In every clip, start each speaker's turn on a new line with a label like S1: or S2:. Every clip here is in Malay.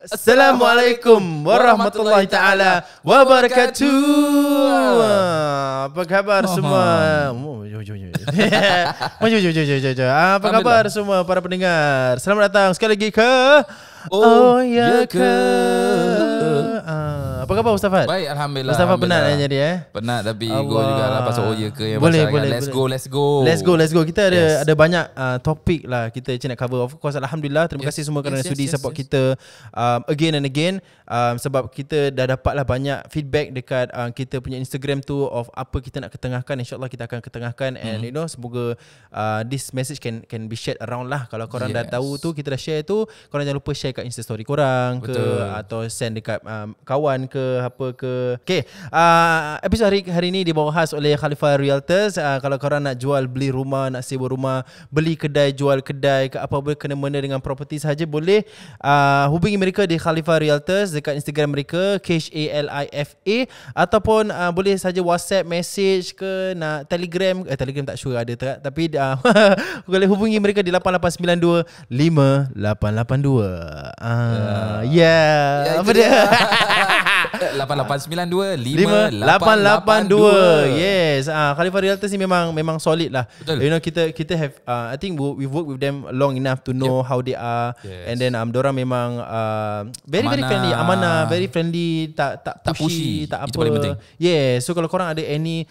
S1: Assalamualaikum warahmatullahi taala wabarakatuh. Apa khabar semua? Apa khabar semua para pendengar? Selamat datang sekali lagi ke Oh Ya Ke. Apa khabar Ustaz Fad?
S2: Baik, Alhamdulillah.
S1: Ustaz Fad penat jadi
S2: Penat tapi go jugalah pasal Oh Ya Ke yang
S1: boleh.
S2: Let's go.
S1: Kita ada banyak topik lah kita nak cover. Of course, Alhamdulillah. Terima kasih semua kerana sudi support kita again and again. Sebab kita dah dapatlah banyak feedback dekat kita punya Instagram tu of apa kita nak ketengahkan. InsyaAllah kita akan ketengahkan. And you know, semoga this message can be shared around lah. Kalau korang dah tahu tu, kita dah share tu, korang jangan lupa share kat Instastory korang. Betul. Atau send dekat kawan ke apa ke. Okay, episod hari ni dibawa khas oleh Khalifah Realtors. Kalau korang nak jual beli rumah, nak sewa rumah, beli kedai, jual kedai ke apa-apa kena-mena dengan property sahaja, boleh hubungi mereka di Khalifah Realtors dekat Instagram mereka KHALIFA, ataupun boleh saja WhatsApp message ke, nak Telegram. Telegram tak sure ada tak, tapi boleh hubungi mereka di 8892 5882. Apa dia?
S2: 8892 5882.
S1: Yes. Khalifah Realtors ni memang solid lah.
S2: Betul.
S1: You know, kita have I think we've worked with them long enough to know how they are. And then dorang memang very friendly, amanah, very friendly, tak pushy, tak apa.
S2: Itu paling penting.
S1: Yeah. So kalau korang ada any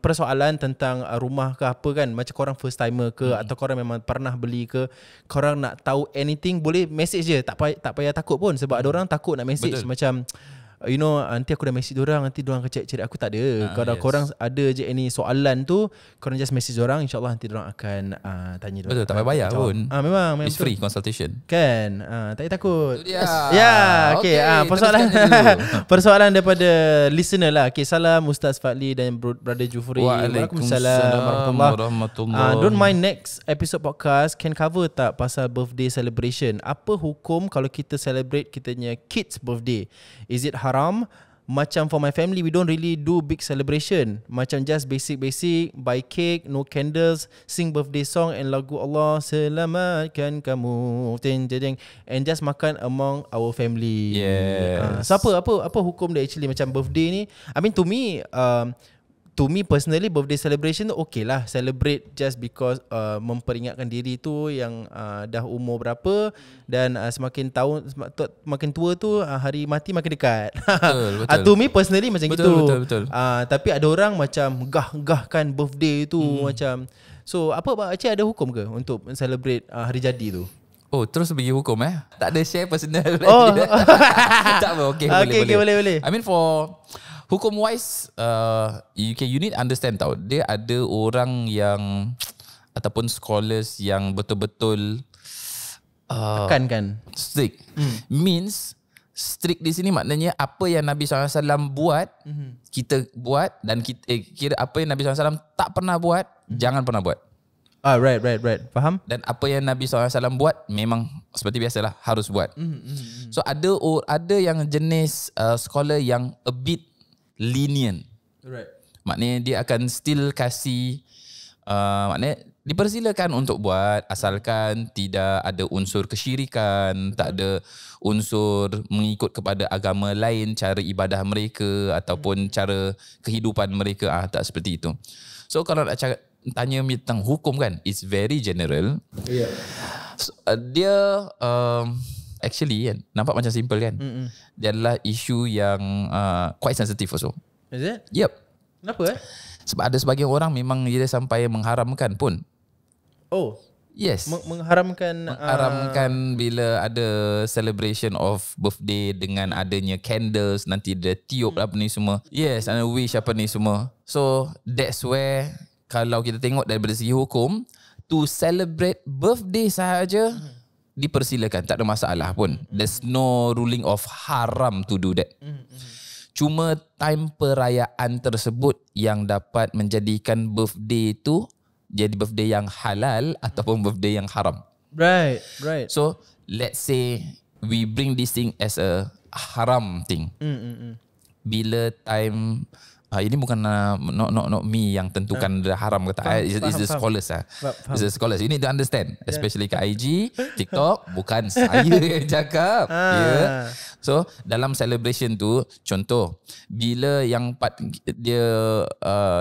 S1: persoalan tentang rumah ke apa kan, macam korang first timer ke, atau korang memang pernah beli ke, korang nak tahu anything, boleh message je. Tak payah takut pun, sebab ada orang takut nak message. Betul. Macam you know, nanti aku dah message diorang, nanti diorang akan cari aku. Tak ada. Kalau korang ada je any soalan tu, korang just message diorang, InsyaAllah nanti diorang akan tanya diorang.
S2: Betul, tak payah bayar pun.
S1: Memang
S2: It's free consultation.
S1: Kan? Tak payah takut.
S2: Okay,
S1: Persoalan daripada listener lah. Okay, salam Ustaz Fadli dan Brother Jufri.
S2: Waalaikumsalam warahmatullahi.
S1: Don't mind next episode podcast can cover tak pasal birthday celebration? Apa hukum kalau kita celebrate kitanya kids birthday? Is it haram? Macam for my family, we don't really do big celebration. Macam just basic, buy cake, no candles, sing birthday song and lagu Allah selamatkan kamu, and just makan among our family.
S2: Yes.
S1: So apa hukum dia actually macam birthday ni? I mean, to me personally, birthday celebration tu okay lah. Celebrate just because memperingatkan diri tu yang dah umur berapa, dan semakin tahun makin tua tu hari mati makin dekat. Betul. To me personally macam gitu.
S2: Betul.
S1: Tapi ada orang macam gah-gahkan birthday tu macam. So apa actually ada hukum ke untuk celebrate hari jadi tu?
S2: Oh, terus bagi hukum tak ada share personal. Tak apa, okay, boleh. I mean, for hukum wise, you need understand tau, dia ada orang yang ataupun scholars yang betul-betul
S1: tekankan
S2: strict. Means strict di sini maknanya apa yang Nabi SAW buat, kita buat, dan kira apa yang Nabi SAW tak pernah buat, jangan pernah buat.
S1: Right. Faham?
S2: Dan apa yang Nabi SAW buat, memang seperti biasalah harus buat. So ada yang jenis scholar yang a bit lenient.
S1: Right.
S2: Maknanya dia akan still kasih maknanya dipersilakan untuk buat, asalkan tidak ada unsur kesyirikan, tak ada unsur mengikut kepada agama lain, cara ibadah mereka ataupun cara kehidupan mereka, tak seperti itu. So kalau nak tanya tentang hukum kan, it's very general.
S1: Yeah.
S2: So, dia actually kan, nampak macam simple kan. Dia adalah isu yang quite sensitive also.
S1: Is it?
S2: Yep.
S1: Kenapa
S2: Sebab ada sebagian orang memang dia sampai mengharamkan pun.
S1: Oh.
S2: Yes.
S1: Mengharamkan
S2: bila ada celebration of birthday dengan adanya candles, nanti dia tiup apa ni semua. Yes, and wish apa ni semua. So that's where kalau kita tengok daripada segi hukum, to celebrate birthday sahaja dipersilakan, tak ada masalah pun. There's no ruling of haram to do that. Cuma time perayaan tersebut yang dapat menjadikan birthday tu jadi birthday yang halal ataupun birthday yang haram.
S1: Right.
S2: So let's say we bring this thing as a haram thing. Bila time Ini bukan not me yang tentukan dia haram ke tak. It's the scholars It's the scholars. You need to understand, especially kat IG, TikTok, bukan saya yang cakap. Yeah. So dalam celebration tu, contoh bila yang part dia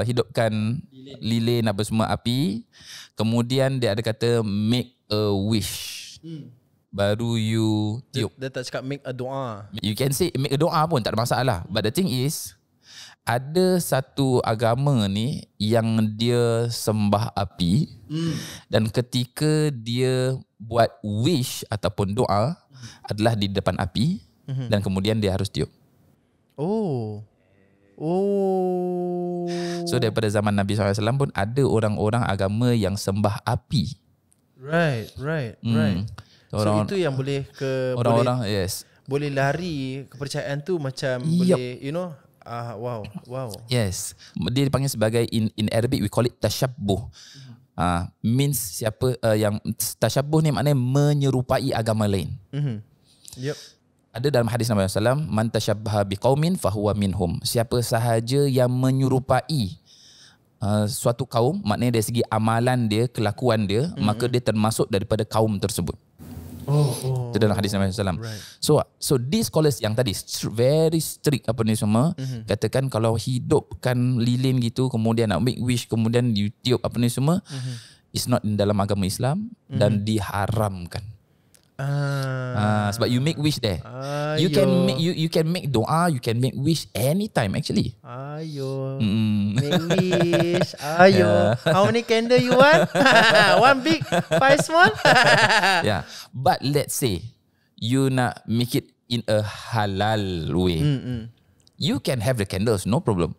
S2: hidupkan lilin apa semua api, kemudian dia ada kata make a wish. Baru you tiup.
S1: Dia tak cakap make a doa.
S2: You can say make a doa pun tak ada masalah. But the thing is, ada satu agama ni yang dia sembah api, dan ketika dia buat wish ataupun doa adalah di depan api, dan kemudian dia harus tiup.
S1: Oh.
S2: So daripada zaman Nabi SAW pun ada orang-orang agama yang sembah api.
S1: Right. So itu yang boleh
S2: orang-orang yes.
S1: Boleh lari kepercayaan tu macam boleh wow.
S2: Yes. Dia dipanggil sebagai in Arabic we call it tashabbuh. Means siapa yang tashabbuh ni maknanya menyerupai agama lain.
S1: Yep.
S2: Ada dalam hadis Nabi SAW, man tashabbaha biqaumin fahuwa minhum. Siapa sahaja yang menyerupai suatu kaum, maknanya dari segi amalan dia, kelakuan dia, maka dia termasuk daripada kaum tersebut. Itu dalam hadis Nabi SAW. Right. So these scholars yang tadi very strict apa ni semua, katakan kalau hidupkan lilin gitu, kemudian nak make wish, kemudian you tiup apa ni semua, it's not in dalam agama Islam dan diharamkan. Sebab you make wish there. You can make doa, you can make wish anytime actually.
S1: Make wish. How many candle you want? One big, 5 small.
S2: Yeah. But let's say you nak make it in a halal way. You can have the candles, no problem.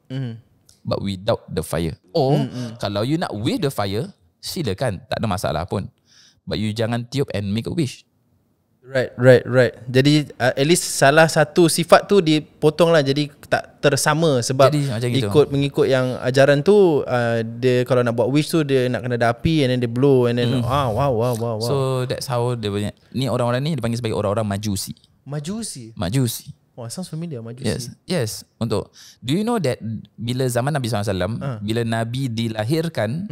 S2: But without the fire. Or kalau you nak with the fire, silakan, tak ada masalah pun. But you jangan tiup and make a wish.
S1: Right. Jadi at least salah satu sifat tu dipotong lah, jadi tak tersama. Sebab mengikut yang ajaran tu, dia kalau nak buat wish tu dia nak kena ada api and then dia blow and then wow.
S2: So that's how dia punya. Ni orang-orang ni dipanggil sebagai orang-orang majusi.
S1: Sounds familiar, majusi.
S2: Yes. Untuk, do you know that bila zaman Nabi SAW, bila Nabi dilahirkan,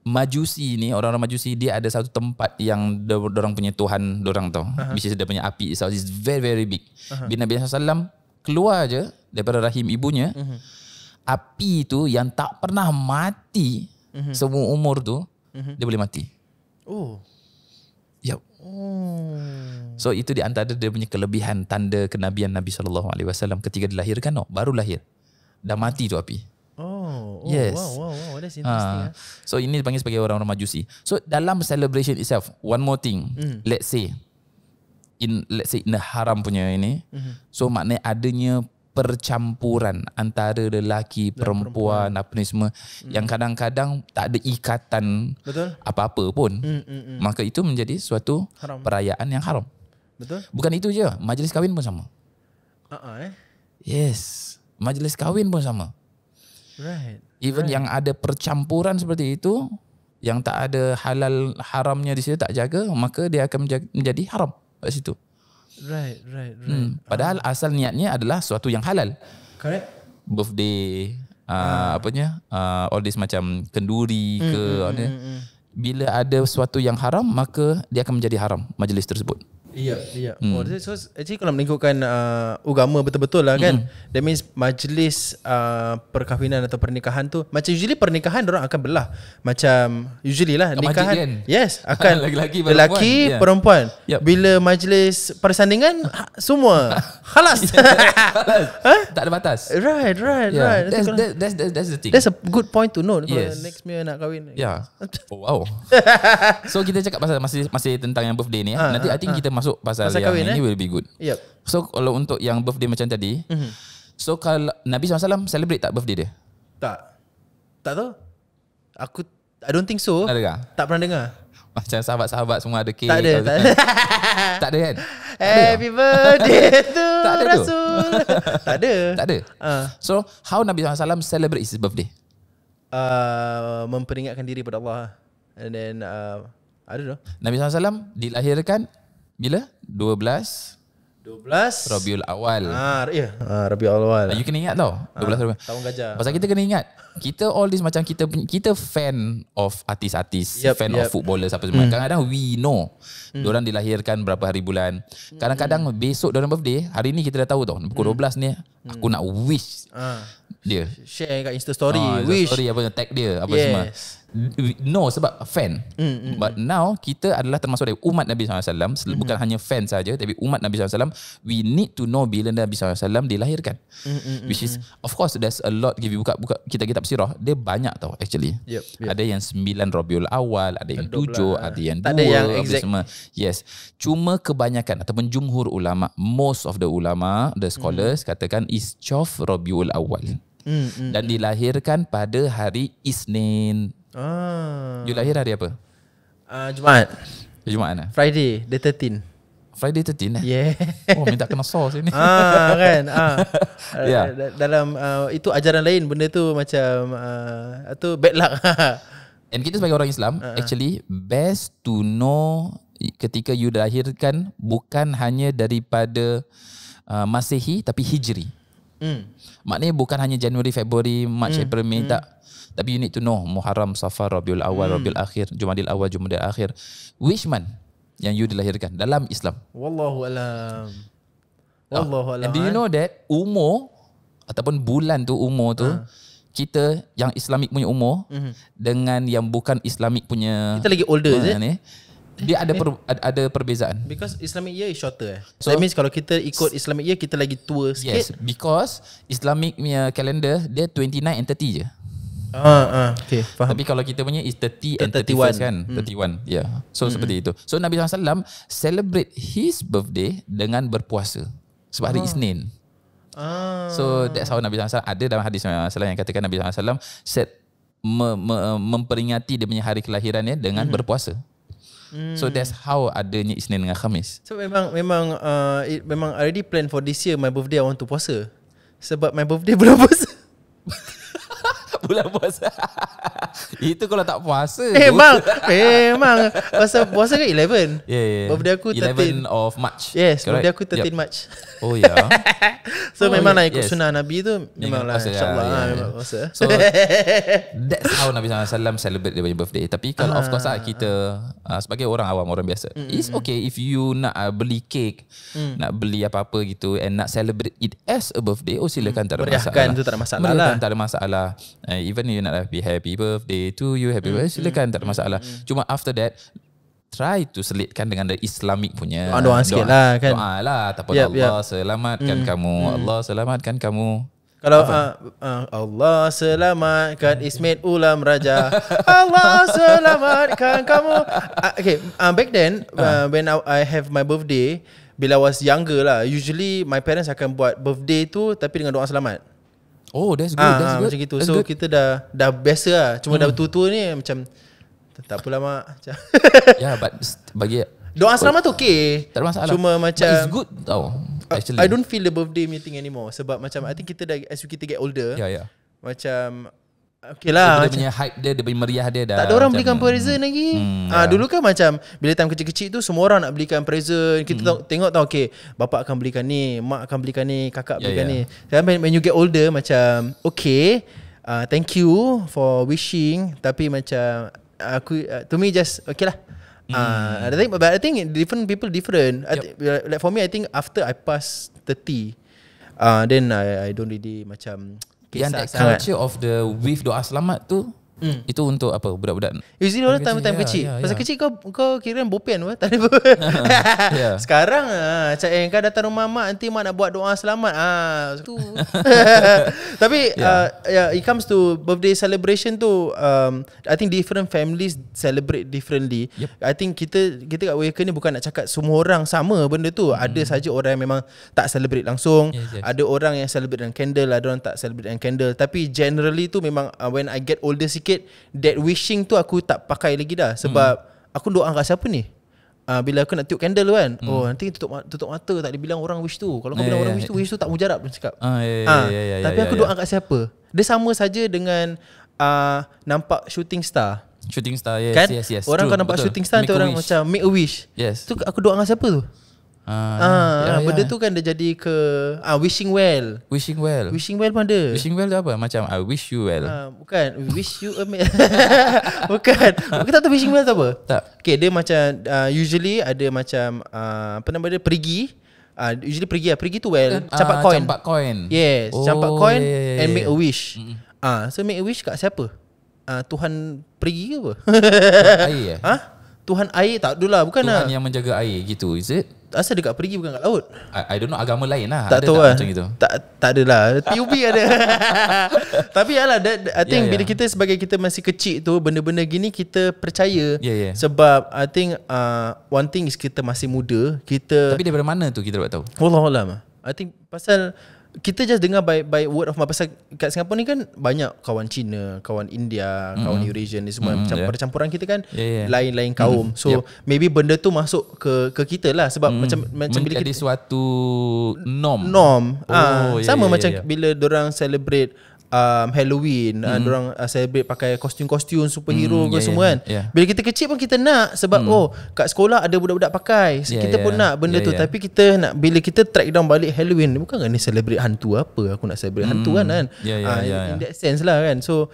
S2: Majusi ni, orang-orang Majusi, dia ada satu tempat yang dorang punya Tuhan dorang tau. Which is dia punya api. So it's very very big. Bila Nabi SAW keluar je daripada rahim ibunya, api tu yang tak pernah mati semua umur tu, dia boleh mati. Yep. So itu di antara dia punya kelebihan, tanda kenabian Nabi SAW. Ketika dilahirkan, baru lahir, dah mati tu api. Yes.
S1: Wow, that's interesting.
S2: So ini dipanggil sebagai orang-orang Majusi. So dalam celebration itself, one more thing. Let's say in the haram punya ini, so maknanya adanya percampuran antara lelaki, perempuan, apa ni semua, yang kadang-kadang tak ada ikatan apa-apa pun. Maka itu menjadi suatu perayaan yang haram.
S1: Betul.
S2: Bukan itu je, majlis kahwin pun sama. Yes, majlis kahwin pun sama.
S1: Right.
S2: Even yang ada percampuran seperti itu, yang tak ada halal haramnya di situ, tak jaga, maka dia akan menjadi haram kat situ.
S1: Right.
S2: Padahal asal niatnya adalah suatu yang halal.
S1: Correct.
S2: Birthday, all this macam kenduri ke. Bila ada suatu yang haram, maka dia akan menjadi haram majlis tersebut.
S1: Ya. So actually kalau mengikutkan agama betul-betul lah kan, that means majlis perkahwinan atau pernikahan tu, macam usually pernikahan orang akan belah. Macam usually lah nikahan
S2: kan?
S1: Yes, akan
S2: lelaki
S1: perempuan. Bila majlis persandingan semua khalas.
S2: Tak ada batas.
S1: Right.
S2: That's the thing.
S1: That's a good point to know.
S2: Yes.
S1: Next year nak kahwin.
S2: Wow. So kita cakap pasal masih tentang yang birthday ni. Nanti I think kita masuk pasal yang
S1: kahwin,
S2: ini will be good.
S1: Yep.
S2: So kalau untuk yang birthday macam tadi, so kalau Nabi SAW celebrate tak birthday dia?
S1: Tak tahu. I don't think so. Tak pernah dengar.
S2: Macam sahabat-sahabat semua ada kek.
S1: Tak ada.
S2: Tak ada kan?
S1: Happy birthday to Rasul. Tak ada.
S2: So how Nabi SAW celebrate his birthday?
S1: Memperingatkan diri pada Allah. And then I don't know.
S2: Nabi SAW dilahirkan bila? 12
S1: 12
S2: Rabiul Awal.
S1: Rabiul Awal.
S2: You kena ingat tau 12 Rabiul.
S1: Tahun gajah.
S2: Pasal kita kena ingat, kita all this macam kita fan of artis-artis, fan of footballers apa semua. Kadang-kadang we know diorang dilahirkan berapa hari bulan. Kadang-kadang besok diorang birthday, hari ni kita dah tahu tau, pukul 12 ni aku nak wish dia.
S1: Share kat Insta story,
S2: wish story apa, tag dia apa semua. No, sebab fan. But now kita adalah termasuk dari umat Nabi SAW. Bukan hanya fan saja, tapi umat Nabi SAW. We need to know bila Nabi SAW dilahirkan. Which is, of course, there's a lot. If you buka kitab sirah, dia banyak tau actually. Ada yang 9 Rabiul Awal, ada yang 7, ada yang 2,
S1: tak ada yang
S2: apa
S1: exact.
S2: semua. Yes. Cuma kebanyakan ataupun jumhur ulama, most of the ulama, the scholars katakan is 12 Rabiul Awal. Dan dilahirkan pada hari Isnin. You lahir hari apa?
S1: Jumaat.
S2: Jumaat lah.
S1: Friday, the 13.
S2: Friday 13
S1: Yeah.
S2: Oh, minta kena sauce ini.
S1: Kan.
S2: Yeah.
S1: Dalam itu ajaran lain, benda tu macam tu bad luck.
S2: And kita sebagai orang Islam, actually best to know ketika you dilahirkan bukan hanya daripada Masehi tapi Hijri. Maknanya bukan hanya Januari, Februari, March, April, Mei, tak. Tapi you need to know Muharram, Safar, Rabiul Awal, Rabiul Akhir, Jumadil Awal, Jumadil Akhir. Which month yang you dilahirkan dalam Islam?
S1: Wallahu alam. Wallahu alam.
S2: And do you know that umur ataupun bulan tu, umur tu, kita yang Islamik punya umur dengan yang bukan Islamik punya,
S1: kita lagi older je.
S2: Dia ada perbezaan.
S1: Because Islamic year is shorter. So that means kalau kita ikut Islamic year, kita lagi tua sikit.
S2: Yes, because Islamic punya calendar dia 29 and 30 je.
S1: Okay, faham.
S2: Tapi kalau kita punya is 30 and 31 kan, 31. Yeah. So seperti itu. So Nabi SAW celebrate his birthday dengan berpuasa sebab hari Isnin. So that's how Nabi SAW ada dalam hadis SAW yang katakan Nabi SAW memperingati dia punya hari kelahirannya dengan berpuasa. So that's how adanya Isnin dengan Khamis.
S1: So memang already plan for this year my birthday I want to puasa. Sebab my birthday bulan puasa.
S2: Bulan puasa. Itu kalau tak puasa.
S1: Memang. Pasal puasa kan 11.
S2: Yeah.
S1: Birthday aku
S2: 11 of March.
S1: Yes,
S2: correct?
S1: birthday aku 13 March.
S2: Oh ya. Yeah.
S1: So memang nak ikut sunnah Nabi tu memanglah insya-Allah memang puasa.
S2: So that's how Nabi SAW celebrate dia punya birthday. Tapi kalau of course kita sebagai orang awam, orang biasa, it's okay if you nak beli cake, nak beli apa-apa gitu and nak celebrate it as a birthday, silakan, tak ada masalah.
S1: Meriahkan tu tak ada masalah lah.
S2: Meriahkan tak ada masalah. Even you nak happy birthday to you, happy birthday, silakan, tak ada masalah. Cuma after that try to selitkan dengan the Islamic punya
S1: doa sikit lah kan.
S2: Doa lah ataupun Allah selamatkan kamu, Allah selamatkan kamu.
S1: Kalau Allah selamatkan Ismail Ulam Raja, Allah selamatkan kamu. Okay, back then when I have my birthday, bila I was younger lah, usually my parents akan buat birthday tu tapi dengan doa selamat.
S2: Oh, that's good. That's good.
S1: Macam gitu. So kita dah biasa lah. Cuma dah tua-tua ni macam tak apalah mak.
S2: Yeah, but bagi
S1: doa selamat tu okay.
S2: tak ada masalah.
S1: Cuma macam
S2: but it's good tau. Actually
S1: I don't feel the birthday meeting anymore. Sebab macam I think kita dah, as kita get older, macam okay lah,
S2: dia punya hype dia punya meriah dia dah.
S1: tak ada orang belikan present lagi. Dulu kan macam bila time kecil-kecil tu semua orang nak belikan present. Kita tengok tau, okay, bapak akan belikan ni, mak akan belikan ni, kakak belikan ni. Then when you get older macam okay, thank you for wishing, tapi macam aku to me just okay lah. I think different people different. Like for me, I think after I pass 30, then I don't really macam
S2: yang that culture of the with doa selamat tu, itu untuk apa? Budak-budak
S1: usually orang time kecil. Pasal kecil kau kira bopian apa? Tak ada apa. Sekarang cak kau datang rumah mak, nanti mak nak buat doa selamat. Tu. Tapi it comes to birthday celebration tu, I think different families celebrate differently. I think kita kat Awaken ni bukan nak cakap semua orang sama benda tu. Ada saja orang yang memang tak celebrate langsung. Ada orang yang celebrate dengan candle, ada orang tak celebrate dengan candle. Tapi generally tu memang when I get older sikit, that wishing tu aku tak pakai lagi dah. Sebab aku doa kat siapa ni? Bila aku nak tiup candle tu kan, nanti tutup mata, tak dibilang orang wish tu. Kalau kau bilang orang wish tu tak mujarab dia cakap. Tapi aku doa kat siapa? Dia sama saja dengan nampak shooting star.
S2: Shooting star, yes,
S1: kan?
S2: Yes.
S1: Orang
S2: true,
S1: kau nampak
S2: betul.
S1: shooting star tu orang macam make a wish.
S2: Yes.
S1: Tu aku doa dengan siapa tu? benda tu kan dia jadi ke wishing well.
S2: Wishing well.
S1: Wishing well pun ada.
S2: Wishing well tu apa? Macam I wish you well.
S1: Bukan, wish you a bukan. Kita tak tahu wishing well tu apa?
S2: Tak.
S1: Okay, dia macam usually ada macam apa nama dia, perigi. Usually perigi tu well, campak coin.
S2: Campak coin.
S1: Yes, campak coin
S2: yeah,
S1: and
S2: yeah.
S1: make a wish. So make a wish kat siapa? Tuhan perigi ke apa?
S2: Tuhan air
S1: Tuhan air tak adalah, bukan
S2: Tuhan
S1: lah.
S2: yang menjaga air gitu, is it?
S1: Asal dekat perigi bukan kat laut?
S2: I don't know, agama lain lah.
S1: Tak
S2: ada
S1: tahu
S2: tak
S1: lah.
S2: macam itu?
S1: Tak adalah. PUB ada. Tapi yalah, I think bila kita sebagai kita masih kecil tu, benda-benda gini kita percaya.
S2: Yeah.
S1: Sebab I think one thing is kita masih muda.
S2: Tapi daripada mana tu kita dapat tahu?
S1: Wallahualam. I think pasal kita just dengar by word of mouth. Pasal kat Singapura ni kan banyak kawan Cina, kawan India, kawan Eurasian ni semua. Percampuran kita kan lain-lain kaum. So maybe benda tu masuk ke kita lah. Sebab macam bila
S2: menjadi
S1: kita
S2: suatu norm.
S1: Sama macam bila dorang celebrate Halloween, dorang celebrate pakai kostum-kostum superhero ke semua kan. Bila kita kecil pun kita nak, sebab kat sekolah ada budak-budak pakai. Kita pun nak benda tu. Tapi kita nak, bila kita track down balik Halloween, bukan kan ni celebrate hantu apa, aku nak celebrate hantu kan. In that sense lah kan. So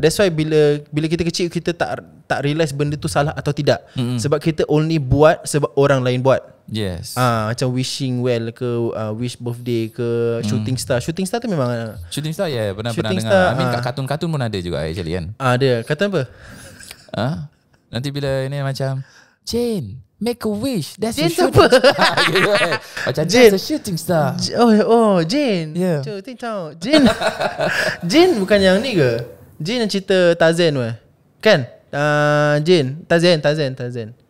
S1: that's why bila kita kecil, kita tak realise benda tu salah atau tidak. Sebab kita only buat sebab orang lain buat.
S2: Yes.
S1: Macam wishing well ke, wish birthday ke, shooting star. Shooting star tu memang
S2: Shooting star pernah
S1: Shooting
S2: dengar.
S1: star,
S2: I mean kat kartun-kartun pun ada juga actually kan.
S1: Ada. Kata apa?
S2: Nanti bila ini macam Jane, make a wish. That's
S1: Jane
S2: a shooting star. Gitu kan. Macam
S1: Jane.
S2: that's a shooting star.
S1: Jane.
S2: Yeah.
S1: Cuba tahu. Jane. Jane bukan yang ni ke? Jane yang cerita Tarzan ke? Kan? Jane, Tarzan.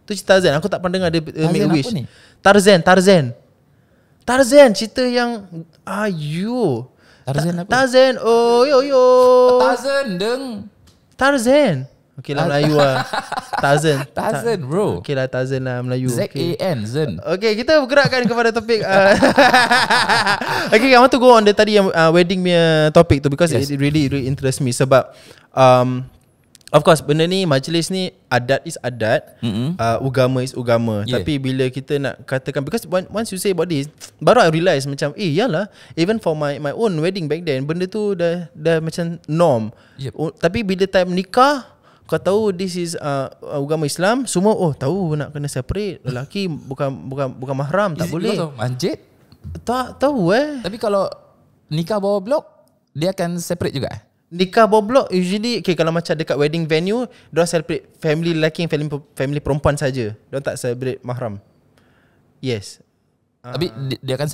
S1: Tu cerita Tarzan. Aku tak pernah dengar dia make a wish.
S2: Apa ni?
S1: Tarzan cerita yang
S2: Tarzan apa?
S1: Tarzan. Yo. Tarzan. Okay lah Melayu lah. Tarzan
S2: bro.
S1: Okay lah Tarzan lah Melayu.
S2: Z-A-N Zen.
S1: Okay, kita bergerakkan kepada topik okay, I want to go on the tadi yang wedding punya topik tu, because it really interests me. Sebab of course benda ni, majlis ni, adat is adat, agama is agama. Tapi bila kita nak katakan, because once you say about this, baru I realise macam yalah, even for my own wedding back then, benda tu dah macam norm. Tapi bila time nikah, kau tahu this is agama Islam, semua tahu nak kena separate. Lelaki bukan mahram, tak boleh.
S2: Manjit?
S1: Tak tahu
S2: Tapi kalau nikah bawah blok, dia akan separate juga?
S1: Nikah bawah blok usually kalau macam dekat wedding venue, diorang celebrate family lelaki and family perempuan saja. Diorang tak celebrate mahram. Yes.
S2: Tapi dia akan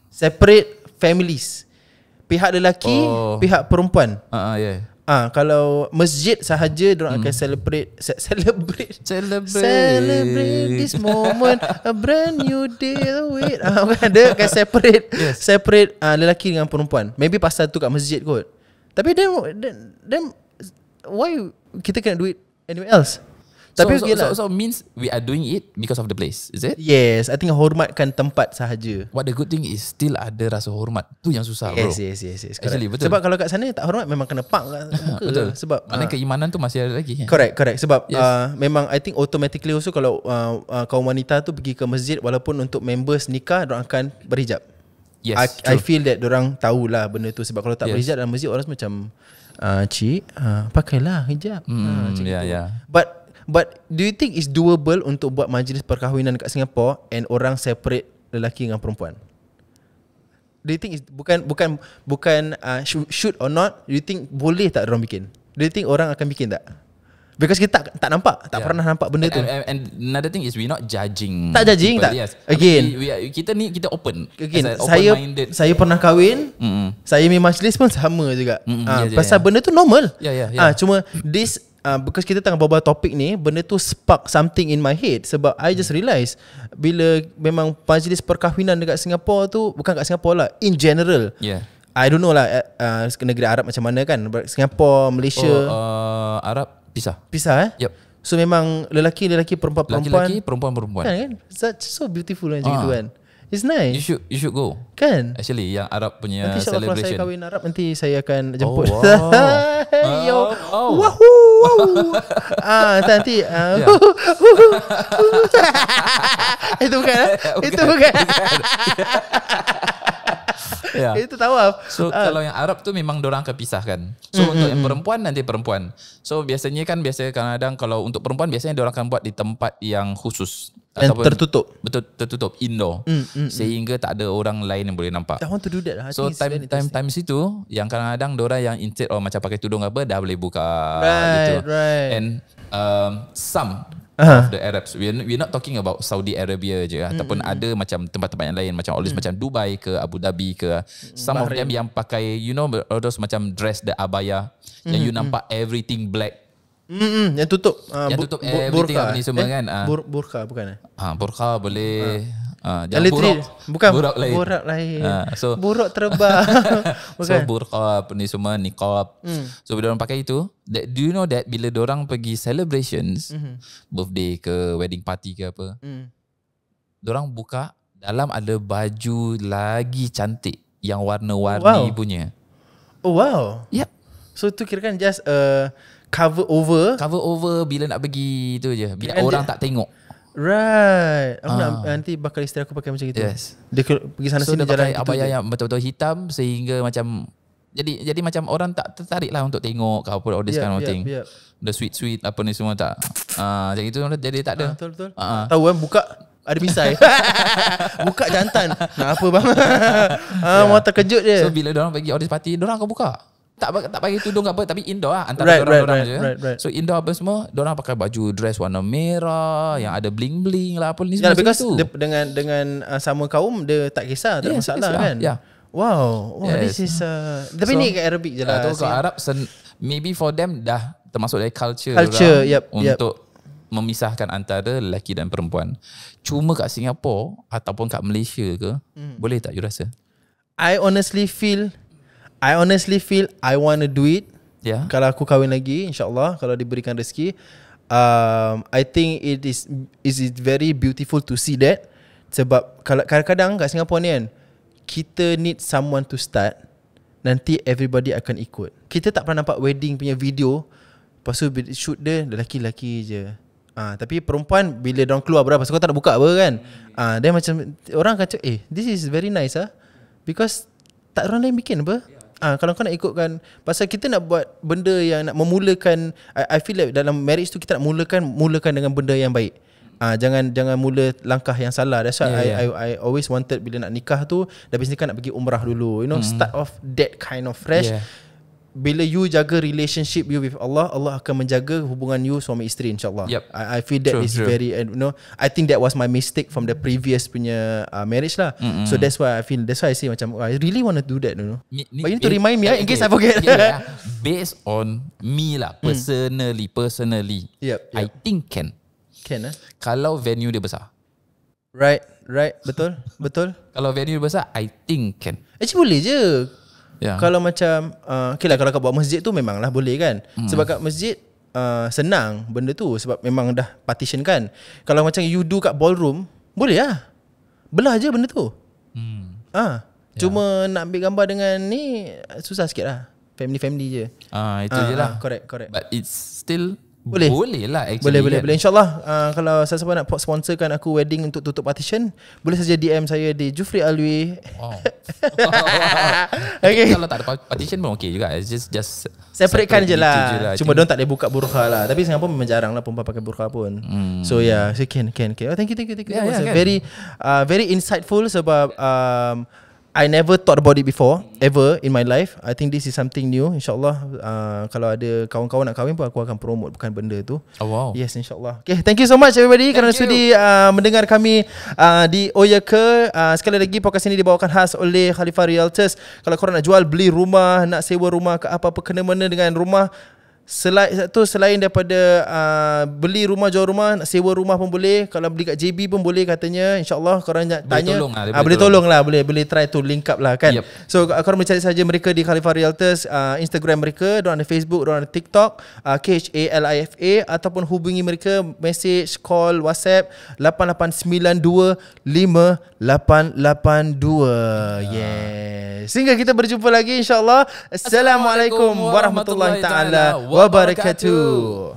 S1: Separate families. Pihak lelaki, pihak perempuan. Kalau masjid sahaja, diorang akan celebrate this moment, a brand new day. Wait, dia akan separate lelaki dengan perempuan. Maybe pasal tu kat masjid kot. Tapi then why kita kena do it anywhere else? Tapi
S2: so means we are doing it because of the place, is it?
S1: Yes, I think hormatkan tempat sahaja.
S2: What the good thing is still ada rasa hormat. Tu yang susah, bro.
S1: Yes.
S2: Actually, betul.
S1: Sebab kalau kat sana tak hormat, memang kena pak kat muka.
S2: Betul.
S1: Sebab
S2: maknanya keimanan tu masih ada lagi.
S1: Correct. Sebab memang I think automatically also kalau kaum wanita tu pergi ke masjid, walaupun untuk members nikah, diorang akan berhijab.
S2: Yes,
S1: I feel that diorang tahulah benda tu. Sebab kalau tak berhijab dalam masjid, orang macam cik, pakailah hijab. Macam gitu. But do you think it's doable untuk buat majlis perkahwinan kat Singapore and orang separate lelaki dengan perempuan? Do you think it's bukan should or not? Do you think boleh tak orang bikin? Do you think orang akan bikin tak? Because kita tak nampak, tak pernah nampak benda tu.
S2: And another thing is we not judging.
S1: Tak judging
S2: people,
S1: tak?
S2: Yes.
S1: Again,
S2: kita open.
S1: Again, saya pernah kahwin, saya punya majlis pun sama juga. Pasal benda tu normal. Cuma this because kita tengah bawa topik ni, benda tu spark something in my head. Sebab I just realise bila memang majlis perkahwinan dekat Singapore tu, bukan kat Singapore lah, in general. I don't know lah negeri Arab macam mana kan. Singapore, Malaysia,
S2: Arab pisah.
S1: Yep. So memang lelaki perempuan
S2: lelaki perempuan
S1: kan? So beautiful macam gitu kan. It's nice.
S2: You should go.
S1: Kan?
S2: Actually yang Arab punya
S1: nanti
S2: celebration.
S1: Nanti kalau saya kahwin Arab, nanti saya akan jemput.
S2: Wow.
S1: Yo. Wahoo. Nanti itu bukan. Itu bukan. Itu tawaf.
S2: So kalau yang Arab tu memang dorang akan pisahkan. So untuk yang perempuan nanti perempuan. So biasanya kadang-kadang kalau untuk perempuan biasanya dorang akan buat di tempat yang khusus
S1: dan tertutup.
S2: Betul, tertutup, indoor. Sehingga tak ada orang lain yang boleh nampak.
S1: I want to do that.
S2: So time situ yang kadang-kadang dorang yang instead macam pakai tudung apa dah boleh buka gitu. And some of the Arabs, we're not talking about Saudi Arabia je ataupun ada macam tempat-tempat yang lain macam always macam Dubai ke Abu Dhabi ke, some of them yang pakai those macam dress the abaya yang you nampak everything black.
S1: Yang tutup
S2: yang tutup everything apa ni semua kan.
S1: Burqa bukan
S2: burqa boleh.
S1: Jangan buruk. Bukan
S2: burak lain.
S1: Burak lain.
S2: So
S1: buruk terbang.
S2: So burqa apa ni semua, niqab. So bila orang pakai itu, do you know that bila orang pergi celebrations, birthday ke wedding party ke apa, orang buka dalam ada baju lagi cantik yang warna-warni punya.
S1: Oh wow.
S2: Yep.
S1: So tu kira kan just cover over
S2: bila nak pergi tu je, bila orang tak tengok.
S1: Right. Aku nak nanti bakal isteri aku pakai macam itu.
S2: Yes.
S1: Dia pergi sana sini
S2: jalan
S1: jalan
S2: abaya yang betul-betul hitam sehingga macam jadi macam orang tak tertarik lah untuk tengok ke apa all this kind of thing. The sweet apa ni semua tak. Macam itu jadi tak ada.
S1: Betul. Tahu kan buka ada pisai. Buka jantan. Nak apa bang? Mau terkejut dia.
S2: So bila orang pergi audis party, orang akan buka. Tak pakai tudung apa, tapi indoor lah antara orang je.
S1: Right.
S2: So indoor apa semua, orang pakai baju dress warna merah yang ada bling-bling lah apa ni semua.
S1: Because dengan sama kaum dia tak kisah, tak ada masalah kan. Wow, this is tapi ni kat Arabic je lah.
S2: Atau kat Arab maybe for them dah termasuk dari culture untuk memisahkan antara lelaki dan perempuan. Cuma kat Singapura ataupun kat Malaysia ke, boleh tak you rasa?
S1: I honestly feel I want to do it. Kalau aku kahwin lagi, insyaAllah, kalau diberikan rezeki, I think it is very beautiful to see that. Sebab kadang-kadang kat Singapura ni kan, kita need someone to start, nanti everybody akan ikut. Kita tak pernah nampak wedding punya video, lepas tu shoot dia lelaki-lelaki je. Tapi perempuan bila diorang keluar berapa, kau tak nak buka apa kan. Dia macam orang akan cakap, this is very nice because tak orang lain bikin apa. Kalau kau nak ikutkan, pasal kita nak buat benda yang nak memulakan, I feel like dalam marriage tu kita nak mulakan dengan benda yang baik. Jangan mula langkah yang salah. That's why I always wanted bila nak nikah tu, dah biasakan nak pergi umrah dulu. Start off that kind of fresh. Bila you jaga relationship you with Allah, Allah akan menjaga hubungan you suami isteri, insyaAllah. I feel that is very, I think that was my mistake from the previous punya marriage lah. So that's why I say macam I really want to do that, but you need to remind me in case I forget.
S2: Based on me lah, personally, I think can kalau venue dia besar.
S1: Right, betul.
S2: Kalau venue dia besar, I think can.
S1: Actually boleh je. Kalau macam okay lah, kalau kau buat masjid tu memanglah boleh kan. Sebab kat masjid senang benda tu, sebab memang dah partition kan. Kalau macam you do kat ballroom, boleh lah, belah je benda tu. Cuma nak ambil gambar dengan ni susah sikit lah. Family je.
S2: Itu je lah.
S1: Correct.
S2: But it's still
S1: Boleh
S2: lah actually.
S1: Boleh. InsyaAllah kalau siapa nak sponsorkan aku wedding untuk tutup partition, boleh saja DM saya di Jufri Alwi.
S2: Okay. Kalau tak ada partition pun okay juga. Just
S1: separatekan je lah. Cuma diorang tak boleh buka burqa lah. Tapi Singapura memang jarang lah perempuan pakai burqa pun. So can. Thank you. Very insightful sebab I never thought about it before ever in my life. I think this is something new. InsyaAllah kalau ada kawan-kawan nak kahwin pun aku akan promote bukan benda tu. Yes, insyaAllah. Okay, thank you so much everybody kerana sudi mendengar kami di Oya Ke. Sekali lagi podcast ini dibawakan khas oleh Khalifah Realtors. Kalau korang nak jual, beli rumah, nak sewa rumah ke apa-apa kena-mena dengan rumah, selain daripada beli rumah, jual rumah, nak sewa rumah pun boleh. Kalau beli kat JB pun boleh katanya. InsyaAllah korang nak tanya, boleh tolong lah. Boleh try to link up lah kan. So korang boleh cari saja mereka di Khalifah Realtors, Instagram mereka, diorang ada Facebook, diorang ada TikTok, KHALIFA, ataupun hubungi mereka, message, call, WhatsApp 8892 5882. Yes. Sehingga kita berjumpa lagi insya-Allah. Assalamualaikum warahmatullahi taala wabarakatuh.